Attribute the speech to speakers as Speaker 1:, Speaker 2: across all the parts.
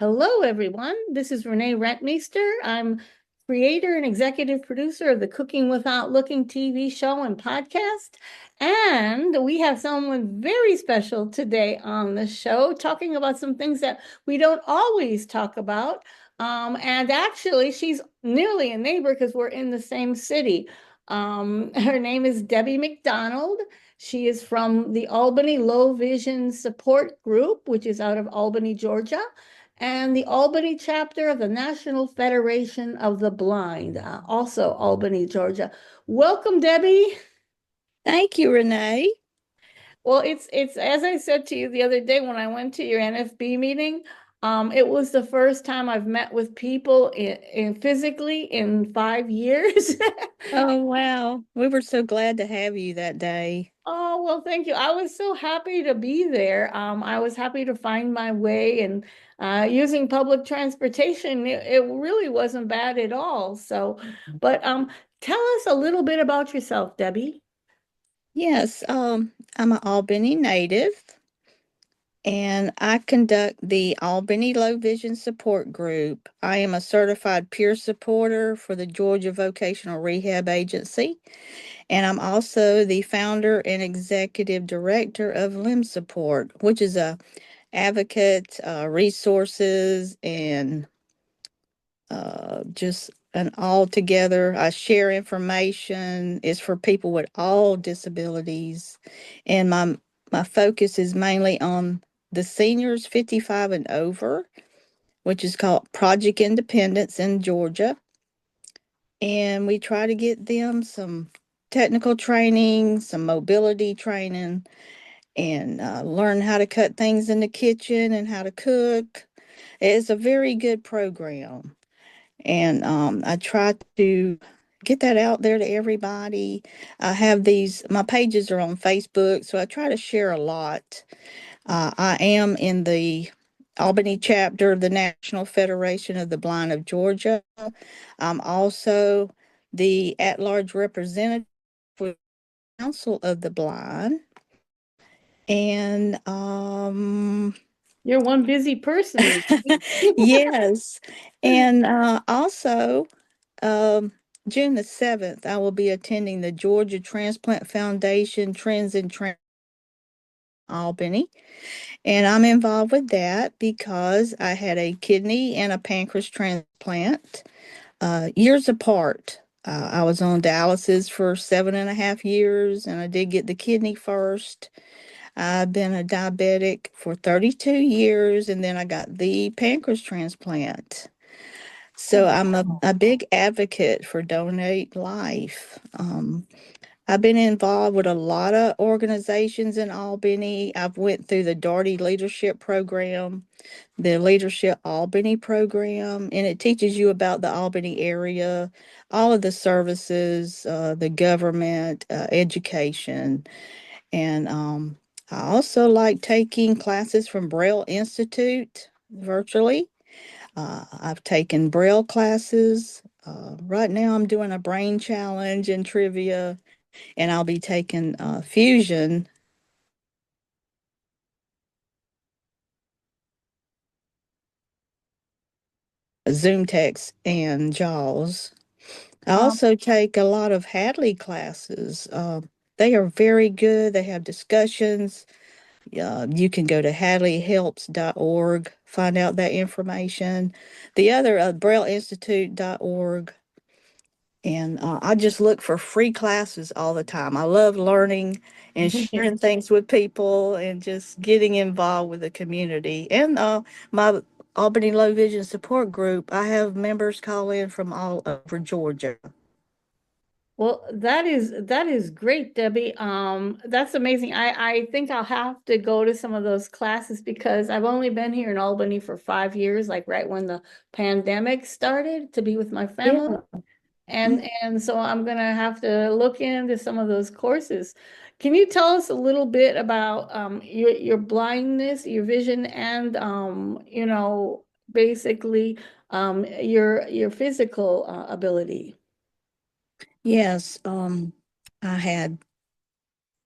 Speaker 1: Hello, everyone. This is Renee Rentmeester. I'm creator and executive producer of the Cooking Without Looking TV show and podcast. And we have someone very special today on the show talking about some things that we don't always talk about. And actually, she's nearly a neighbor because we're in the same city. Her name is Debbie McDonald. She is from the Albany Low Vision Support Group, which is out of Albany, Georgia, and the Albany chapter of the National Federation of the Blind, also Albany, Georgia. Welcome, Debbie.
Speaker 2: Thank you, Renee.
Speaker 1: Well, it's as I said to you the other day when I went to your NFB meeting. It was the first time I've met with people in physically in 5 years.
Speaker 2: Oh, wow. We were so glad to have you that day.
Speaker 1: Oh, well, thank you. I was so happy to be there. I was happy to find my way and using public transportation, it really wasn't bad at all. So, but tell us a little bit about yourself, Debbie.
Speaker 2: Yes, I'm an Albany native and I conduct the Albany Low Vision Support Group. I am a certified peer supporter for the Georgia Vocational Rehab Agency, and I'm also the founder and executive director of Limb Support, which is a advocate, resources, and just an all together. I share information. It's for people with all disabilities, and my focus is mainly on the seniors 55 and over, which is called Project Independence in Georgia, and we try to get them some technical training, some mobility training, and learn how to cut things in the kitchen and how to cook. It's a very good program. And I try to get that out there to everybody. I have my pages are on Facebook, so I try to share a lot. I am in the Albany chapter of the National Federation of the Blind of Georgia. I'm also the at-large representative for the Council of the Blind. And
Speaker 1: You're one busy person.
Speaker 2: yes, and also Um, June the 7th, I will be attending the Georgia Transplant Foundation Trends in Albany, and I'm involved with that because I had a kidney and a pancreas transplant years apart. I was on dialysis for 7.5 years, and I did get the kidney first. I've been a diabetic for 32 years, and then I got the pancreas transplant. So
Speaker 1: Oh,
Speaker 2: I'm
Speaker 1: wow.
Speaker 2: a big advocate for Donate Life. I've been involved with a lot of organizations in Albany. I've went through the Darty Leadership Program, the Leadership Albany program, and it teaches you about the Albany area, all of the services, the government, education, and I also like taking classes from Braille Institute virtually. I've taken Braille classes. Right now, I'm doing a brain challenge and trivia, and I'll be taking fusion, Zoom text, and JAWS. I
Speaker 1: Um,
Speaker 2: also take a lot of Hadley classes. They are very good. They have discussions. You can go to hadleyhelps.org, find out that information. The other, BrailleInstitute.org. And I just look for free classes all the time. I love learning and sharing things with people and just getting involved with the community. And my Albany Low Vision Support Group, I have members call in from all over Georgia.
Speaker 1: Well, that is great, Debbie. That's amazing. I think I'll have to go to some of those classes because I've only been here in Albany for 5 years, like right when the pandemic started to be with my
Speaker 2: Yeah.
Speaker 1: family. And so I'm gonna have to look into some of those courses. Can you tell us a little bit about your blindness, your vision, and basically your physical ability?
Speaker 2: Yes. I had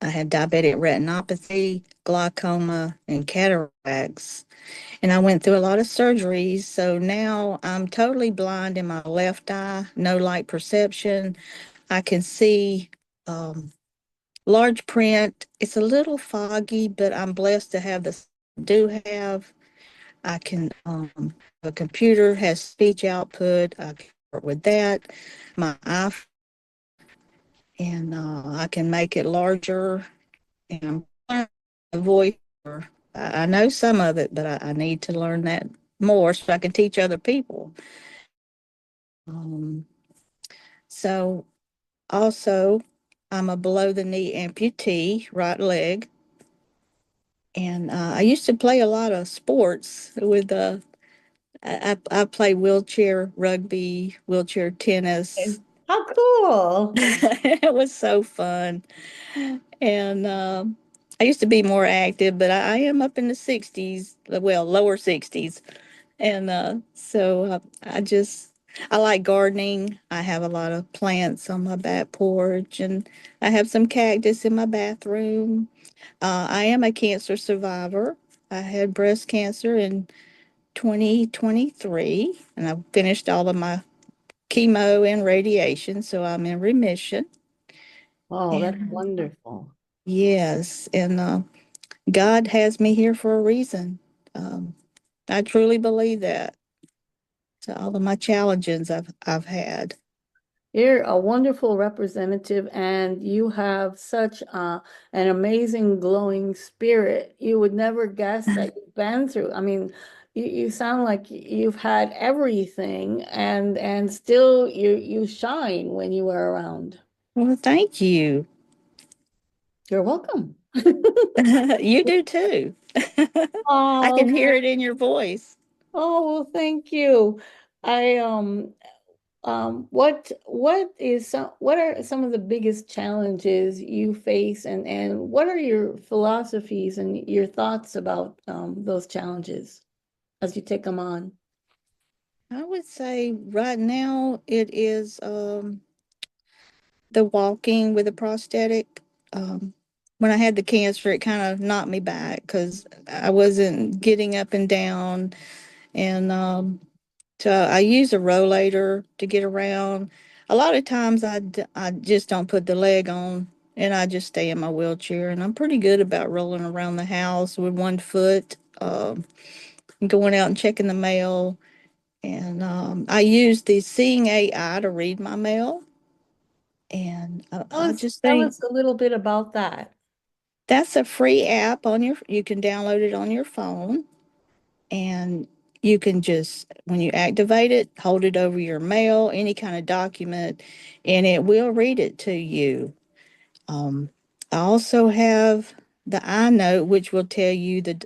Speaker 2: diabetic retinopathy. glaucoma, and cataracts. And I went through a lot of surgeries. So now I'm totally blind in my left eye, no light perception. I can see um, large print. It's a little foggy, but I'm blessed to have this. Do have. I can. The computer has speech output. I can work with that. My iPhone, and I can make it larger. And I'm a voice. I know some of it, but I need to learn that more so I can teach other people. Um, so also, I'm a below the knee amputee, right leg, and I used to play a lot of sports with I play wheelchair rugby, wheelchair tennis.
Speaker 1: How cool.
Speaker 2: It was so fun, and I used to be more active, but I am up in the 60s, well, lower 60s. And I like gardening. I have a lot of plants on my back porch, and I have some cactus in my bathroom. I am a cancer survivor. I had breast cancer in 2023, and I finished all of my chemo and radiation, so I'm in remission.
Speaker 1: Oh, that's
Speaker 2: And
Speaker 1: wonderful.
Speaker 2: yes, and God has me here for a reason. Um, I truly believe that. To all of my challenges I've had.
Speaker 1: You're a wonderful representative, and you have such an amazing glowing spirit. You would never guess that you've been through. I mean, you sound like you've had everything, and still you shine when you are around.
Speaker 2: Well, thank you.
Speaker 1: You're welcome.
Speaker 2: You do too. I
Speaker 1: Oh,
Speaker 2: can hear it in your voice.
Speaker 1: oh, well, thank you. I what are some of the biggest challenges you face, and what are your philosophies and your thoughts about those challenges as you take them on?
Speaker 2: I would say right now it is the walking with a prosthetic. Um, when I had the cancer, it kind of knocked me back because I wasn't getting up and down, and so I use a rollator to get around. A lot of times I just don't put the leg on and I just stay in my wheelchair. And I'm pretty good about rolling around the house with one foot, going out and checking the mail. And I use the Seeing AI to read my mail. And I just
Speaker 1: Tell
Speaker 2: think
Speaker 1: us a little bit about that.
Speaker 2: that's a free app you can download it on your phone. And you can just, when you activate it, hold it over your mail, any kind of document, and it will read it to you. um, I also have the iNote, which will tell you the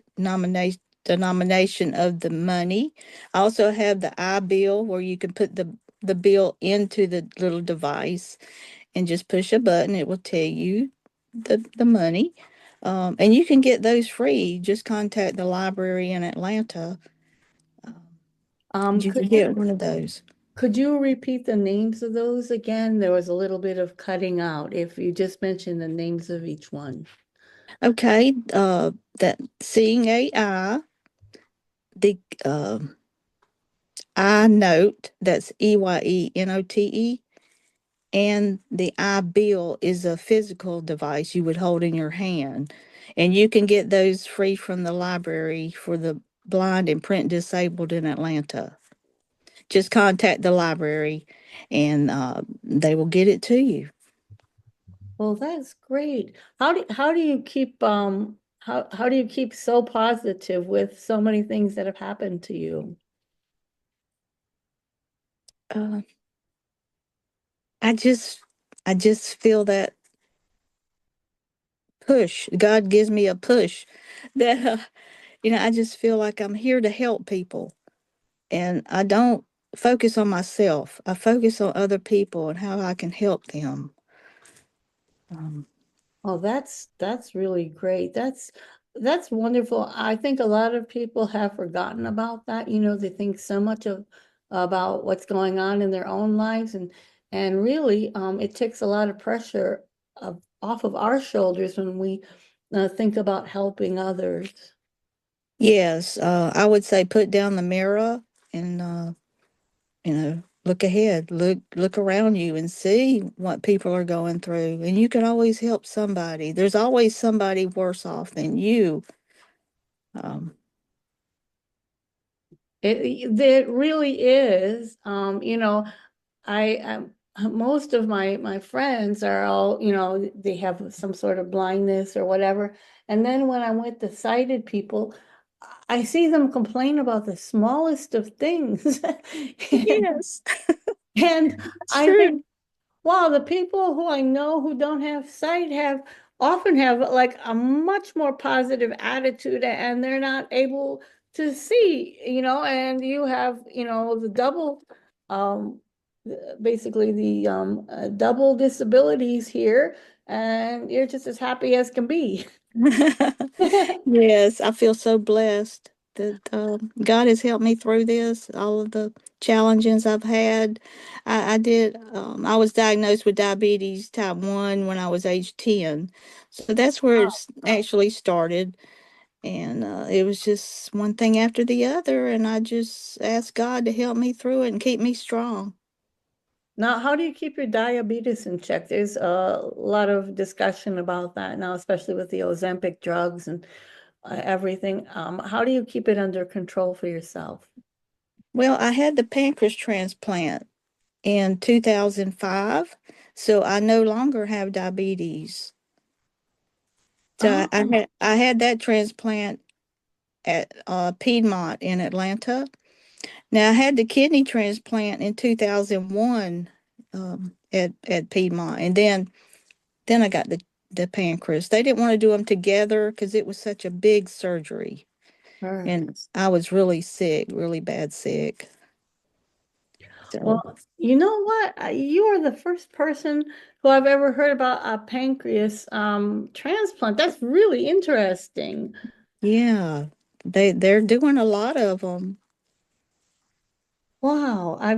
Speaker 2: denomination of the money. I also have the iBill, where you can put the bill into the little device and just push a button. It will tell you the money. And you can get those free. Just contact the library in Atlanta.
Speaker 1: Um,
Speaker 2: You
Speaker 1: could
Speaker 2: can get one of those.
Speaker 1: could you repeat the names of those again? There was a little bit of cutting out. If you just mentioned the names of each one.
Speaker 2: Okay, that Seeing AI, the I Note, that's EYENOTE, and the I Bill is a physical device you would hold in your hand. And you can get those free from the library for the blind and print disabled in Atlanta. Just contact the library and they will get it to you.
Speaker 1: Well, that's great. How do you keep how do you keep so positive with so many things that have happened to you?
Speaker 2: Uh, I just I just feel that push. God gives me a push that I just feel like I'm here to help people, and I don't focus on myself. I focus on other people and how I can help them. Um,
Speaker 1: Oh, that's really great. That's wonderful. I think a lot of people have forgotten about that. You know, they think so much of about what's going on in their own lives, and really it takes a lot of pressure off of our shoulders when we think about helping others.
Speaker 2: Yes, I would say put down the mirror and look ahead, look around you and see what people are going through. And you can always help somebody. There's always somebody worse off than you. Um,
Speaker 1: It really is. Most of my friends are all, they have some sort of blindness or whatever. And then when I'm with the sighted people, I see them complain about the smallest of things.
Speaker 2: yes,
Speaker 1: And
Speaker 2: that's
Speaker 1: I think,
Speaker 2: true.
Speaker 1: wow, the people who I know who don't have sight have often have like a much more positive attitude and they're not able to see, and you have, the double, um, basically the double disabilities here, and you're just as happy as can be.
Speaker 2: Yes, I feel so blessed that God has helped me through this, all of the challenges I've had. I was diagnosed with diabetes type 1 when I was age 10. So that's where it's actually started. And it was just one thing after the other. And I just asked God to help me through it and keep me strong.
Speaker 1: Now, how do you keep your diabetes in check? There's a lot of discussion about that now, especially with the Ozempic drugs and everything. How do you keep it under control for yourself?
Speaker 2: Well, I had the pancreas transplant in 2005. So I no longer have diabetes. So
Speaker 1: Oh,
Speaker 2: I had that transplant at Piedmont in Atlanta. Now I had the kidney transplant in 2001 at Piedmont, and then I got the pancreas. They didn't want to do them together because it was such a big surgery,
Speaker 1: sure.
Speaker 2: and I was really sick, really bad sick. So
Speaker 1: Well, you know what? You are the first person who I've ever heard about a pancreas transplant. That's really interesting.
Speaker 2: yeah, they're doing a lot of them.
Speaker 1: Wow, I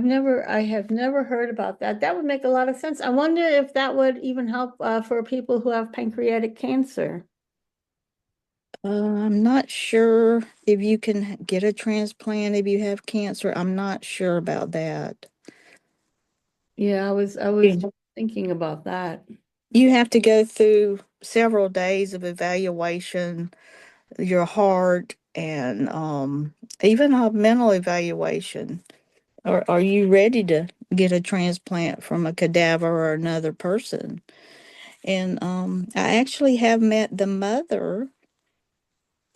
Speaker 1: have never heard about that. That would make a lot of sense. I wonder if that would even help for people who have pancreatic cancer.
Speaker 2: I'm not sure if you can get a transplant if you have cancer. I'm not sure about that.
Speaker 1: Yeah, I was
Speaker 2: Yeah.
Speaker 1: just thinking about that.
Speaker 2: You have to go through several days of evaluation, your heart, and even a mental evaluation. Are you ready to get a transplant from a cadaver or another person? And I actually have met the mother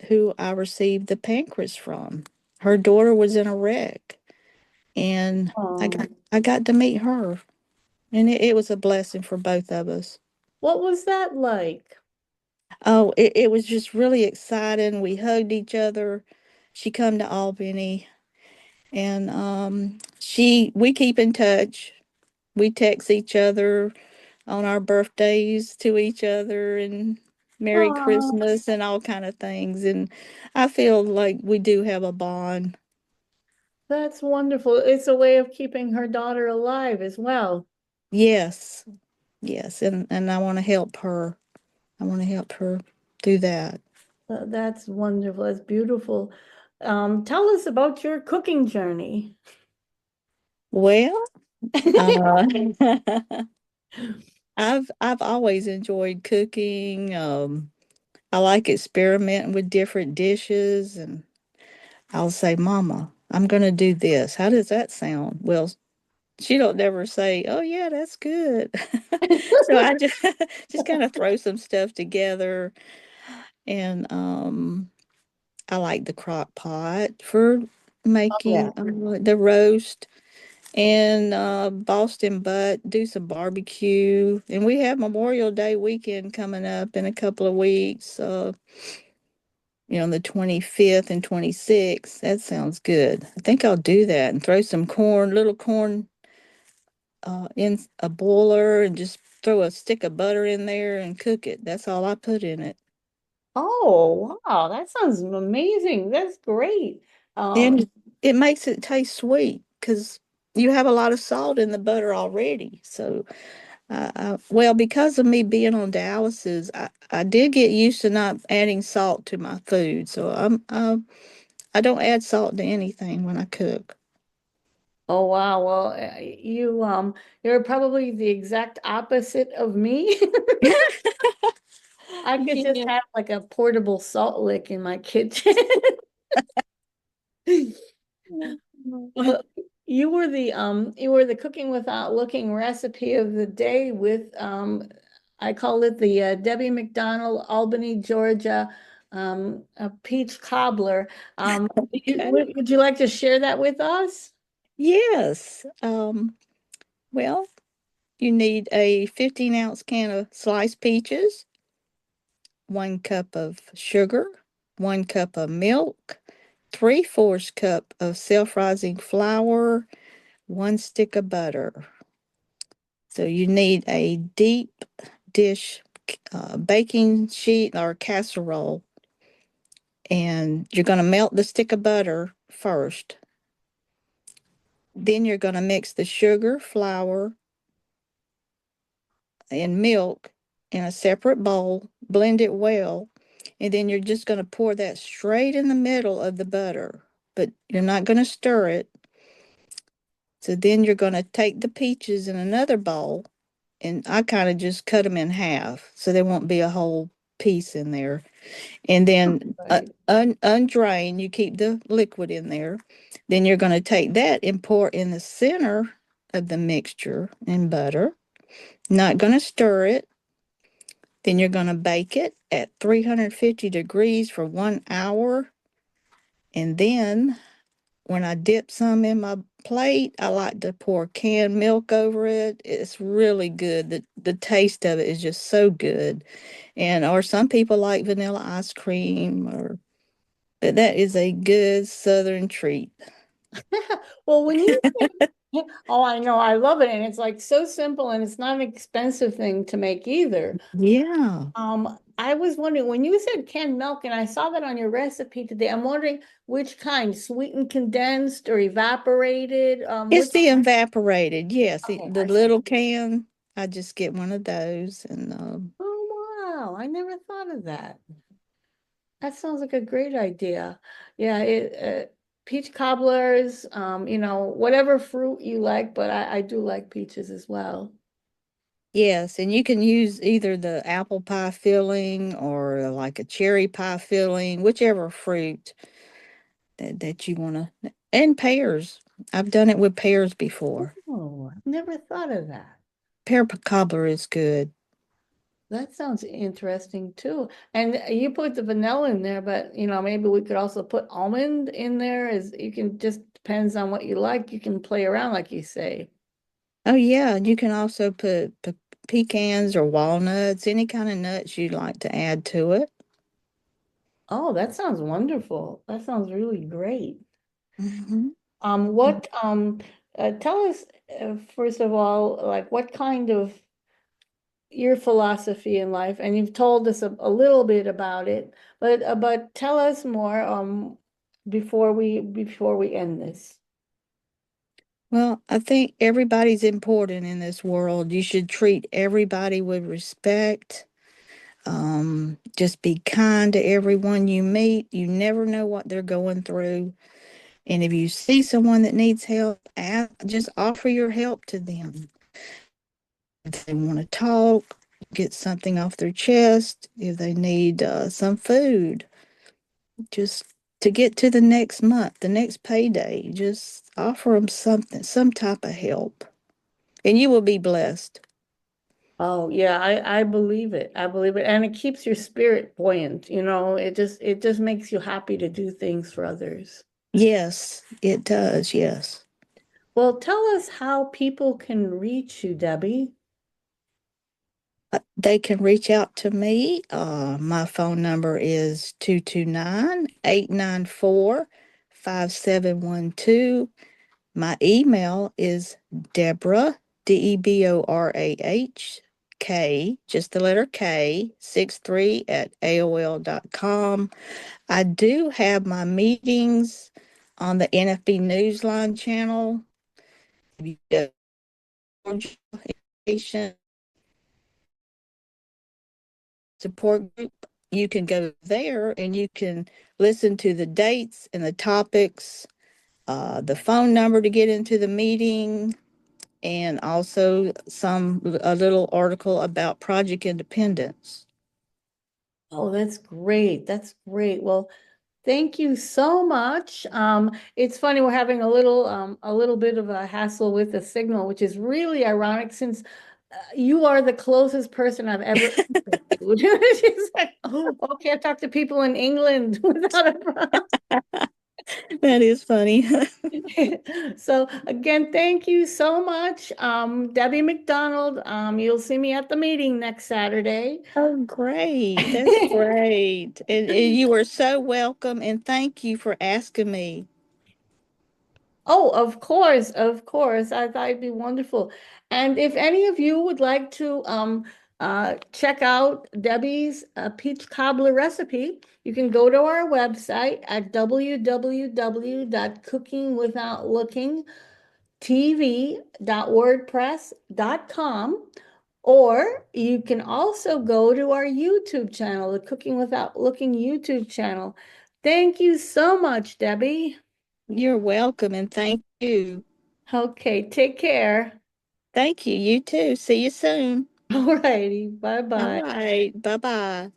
Speaker 2: who I received the pancreas from. Her daughter was in a wreck, and
Speaker 1: Oh,
Speaker 2: I got to meet her, and it was a blessing for both of us.
Speaker 1: what was that like?
Speaker 2: Oh, it was just really exciting. We hugged each other. She come to Albany, and we keep in touch. We text each other on our birthdays to each other and Merry
Speaker 1: Oh,
Speaker 2: Christmas and all kind of things. And I feel like we do have a bond.
Speaker 1: that's wonderful. It's a way of keeping her daughter alive as well.
Speaker 2: Yes, yes, and I want to help her. I want to help her do that.
Speaker 1: That's wonderful. That's beautiful. Tell us about your cooking journey.
Speaker 2: Well, uh, I've always enjoyed cooking. I like experimenting with different dishes, and I'll say, "Mama, I'm gonna do this. How does that sound?" Well, she don't never say, "Oh yeah, that's good." So I just just kind of throw some stuff together, and I like the crock pot for
Speaker 1: Oh, yeah.
Speaker 2: making the roast and Boston butt, do some barbecue. And we have Memorial Day weekend coming up in a couple of weeks. The 25th and 26th. That sounds good. I think I'll do that and throw some corn, little corn in a boiler and just throw a stick of butter in there and cook it. That's all I put in it.
Speaker 1: Oh, wow. That sounds amazing. That's great. Um,
Speaker 2: And it makes it taste sweet because you have a lot of salt in the butter already. So Well, because of me being on dialysis, I did get used to not adding salt to my food. So I don't add salt to anything when I cook.
Speaker 1: Oh wow. Well, you're probably the exact opposite of me. I could just
Speaker 2: Yeah.
Speaker 1: have like a portable salt lick in my kitchen. Well, you were the cooking without looking recipe of the day with I call it the Debbie McDonald, Albany, Georgia, a peach cobbler.
Speaker 2: Okay.
Speaker 1: Would you like to share that with us?
Speaker 2: Yes. Well, you need a 15-ounce can of sliced peaches, 1 cup of sugar, 1 cup of milk, 3/4 cup of self-rising flour, 1 stick of butter. So you need a deep dish baking sheet or casserole, and you're going to melt the stick of butter first. Then you're going to mix the sugar, flour, and milk in a separate bowl, blend it well, and then you're just going to pour that straight in the middle of the butter, but you're not going to stir it. So then you're going to take the peaches in another bowl, and I kind of just cut them in half so there won't be a whole piece in there. And then
Speaker 1: Right.
Speaker 2: undrain, you keep the liquid in there. Then you're going to take that and pour in the center of the mixture in butter. Not going to stir it. Then you're going to bake it at 350 degrees for 1 hour. And then when I dip some in my plate, I like to pour canned milk over it. It's really good. The taste of it is just so good. And or some people like vanilla ice cream, or but that is a good southern treat.
Speaker 1: Well, when you oh, I know, I love it, and it's like so simple, and it's not an expensive thing to make either.
Speaker 2: Yeah.
Speaker 1: I was wondering when you said canned milk, and I saw that on your recipe today. I'm wondering which kind, sweetened, condensed, or evaporated.
Speaker 2: It's
Speaker 1: Which?
Speaker 2: the evaporated. Yes,
Speaker 1: Okay,
Speaker 2: the
Speaker 1: I see.
Speaker 2: little can. I just get one of those and
Speaker 1: Oh wow, I never thought of that. That sounds like a great idea. Yeah, peach cobblers, whatever fruit you like, but I do like peaches as well.
Speaker 2: yes, and you can use either the apple pie filling or like a cherry pie filling, whichever fruit that you want to. And pears. I've done it with pears before.
Speaker 1: Oh, I've never thought of that.
Speaker 2: Pear cobbler is good.
Speaker 1: That sounds interesting too. And you put the vanilla in there, but maybe we could also put almond in there. Is you can just depends on what you like. You can play around, like you say.
Speaker 2: Oh yeah, and you can also put pecans or walnuts, any kind of nuts you'd like to add to it.
Speaker 1: Oh, that sounds wonderful. That sounds really great.
Speaker 2: Mhm.
Speaker 1: What tell us first of all, like what kind of your philosophy in life, and you've told us a little bit about it, but tell us more before we end this.
Speaker 2: Well, I think everybody's important in this world. You should treat everybody with respect. Just be kind to everyone you meet. You never know what they're going through. And if you see someone that needs help, just offer your help to them. If they want to talk, get something off their chest, if they need some food, just to get to the next month, the next payday, just offer them something, some type of help, and you will be blessed.
Speaker 1: Oh yeah, I believe it. I believe it. And it keeps your spirit buoyant, it just makes you happy to do things for others.
Speaker 2: Yes, it does. Yes.
Speaker 1: Well, tell us how people can reach you, Debbie.
Speaker 2: They can reach out to me. My phone number is 229-894-5712. My email is Deborah, DEBORAH, just the letter K, 63 at AOL.com. I do have my meetings on the NFB Newsline channel. If you go to support group, you can go there and you can listen to the dates and the topics, the phone number to get into the meeting, and also a little article about Project Independence.
Speaker 1: Oh, that's great. That's great. Well, thank you so much. It's funny, we're having a little bit of a hassle with the signal, which is really ironic since you are the closest person I've ever interviewed. She's like, oh, okay, I talk to people in England without a problem.
Speaker 2: That is funny.
Speaker 1: So again, thank you so much. Debbie McDonald, you'll see me at the meeting next Saturday.
Speaker 2: Oh, great. That's great. And you are so welcome. And thank you for asking me.
Speaker 1: Oh, of course, of course. I thought it'd be wonderful. And if any of you would like to check out Debbie's peach cobbler recipe, you can go to our website at www.cookingwithoutlookingtv.wordpress.com, or you can also go to our YouTube channel, the Cooking Without Looking YouTube channel. Thank you so much, Debbie.
Speaker 2: You're welcome. And thank you.
Speaker 1: Okay, take care.
Speaker 2: Thank you. You too. See you soon.
Speaker 1: All righty.
Speaker 2: All
Speaker 1: Bye-bye.
Speaker 2: right. Bye bye.